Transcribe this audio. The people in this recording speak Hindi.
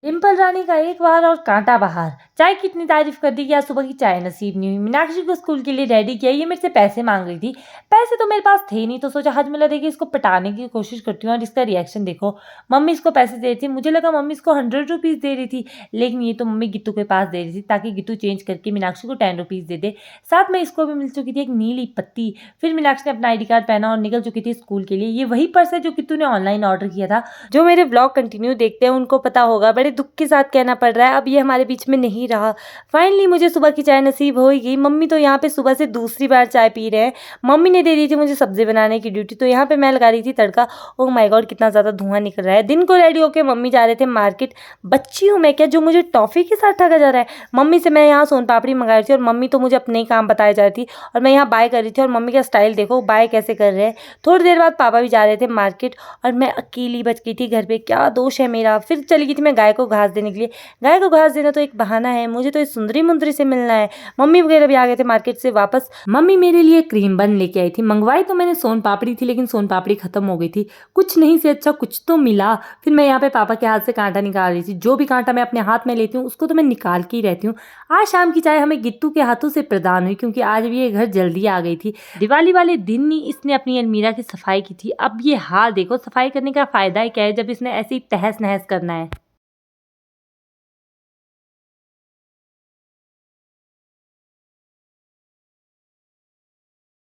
डिम्पल रानी का एक बार और कांटा बाहर। चाय की इतनी तारीफ कर दी कि आज सुबह की चाय नसीब नहीं हुई। मीनाक्षी को स्कूल के लिए रेडी किया। ये मेरे से पैसे मांग रही थी। पैसे तो मेरे पास थे नहीं, तो सोचा हजमिला देके इसको पटाने की कोशिश करती हूँ और इसका रिएक्शन देखो। मम्मी इसको पैसे दे रही थी। मुझे लगा मम्मी इसको 100 रुपीज़ दे रही थी, लेकिन ये तो मम्मी गिट्टू के पास दे रही थी ताकि गिट्टू चेंज करके मीनाक्षी को 10 रुपीज़ दे दे। साथ में इसको भी मिल चुकी थी एक नीली पत्ती। फिर मीनाक्षी ने अपना ID कार्ड पहना और निकल चुकी थी स्कूल के लिए। ये वही पर्स है जो गिट्टू ने ऑनलाइन ऑर्डर किया था। जो मेरे व्लॉग कंटिन्यू देखते हैं उनको पता होगा, बड़े दुख के साथ कहना पड़ रहा है, अब ये हमारे बीच में नहीं रहा। फाइनली मुझे सुबह की चाय नसीब हो ही गई। मम्मी तो यहाँ पे सुबह से दूसरी बार चाय पी रहे हैं। मम्मी ने दे दी थी मुझे सब्जी बनाने की ड्यूटी, तो यहाँ पे मैं लगा रही थी तड़का। ओह माय गॉड, कितना ज़्यादा धुआं निकल रहा है। दिन को रेडी होकर मम्मी जा रहे थे मार्केट। बच्ची हूँ मैं क्या जो मुझे टॉफ़ी के साथ ठगा जा रहा है। मम्मी से मैं यहाँ सोन पापड़ी मंगा रही थी और मम्मी तो मुझे अपने ही काम बताए जा रही थी और मैं यहाँ बाय कर रही थी। और मम्मी का स्टाइल देखो, बाय कैसे कर रहे हैं। थोड़ी देर बाद पापा भी जा रहे थे मार्केट और मैं अकेली बच गई थी घर पे। क्या दोष है मेरा। फिर चली गई थी मैं गाय को घास देने के लिए। गाय को घास देना तो एक बहाना है, मुझे तो इस सुंदरी मुंदरी से मिलना है। मम्मी वगैरह भी आ गए थे मार्केट से वापस। मम्मी मेरे लिए क्रीम बन लेके आई थी। मंगवाई तो मैंने सोन पापड़ी थी, लेकिन सोन पापड़ी खत्म हो गई थी। कुछ नहीं से अच्छा कुछ तो मिला। फिर मैं यहाँ पे पापा के हाथ से कांटा निकाल रही थी। जो भी कांटा मैं अपने हाथ में लेती हूँ उसको तो मैं निकाल के ही रहती हूँ। आज शाम की चाय हमें गिट्टू के हाथों से प्रदान हुई, क्योंकि आज भी ये घर जल्दी आ गई थी। दिवाली वाले दिन ही इसने अपनी अलमीरा की सफाई की थी। अब ये हाल देखो, सफाई करने का फायदा ही क्या है जब इसने ऐसे ही तहस नहस करना है।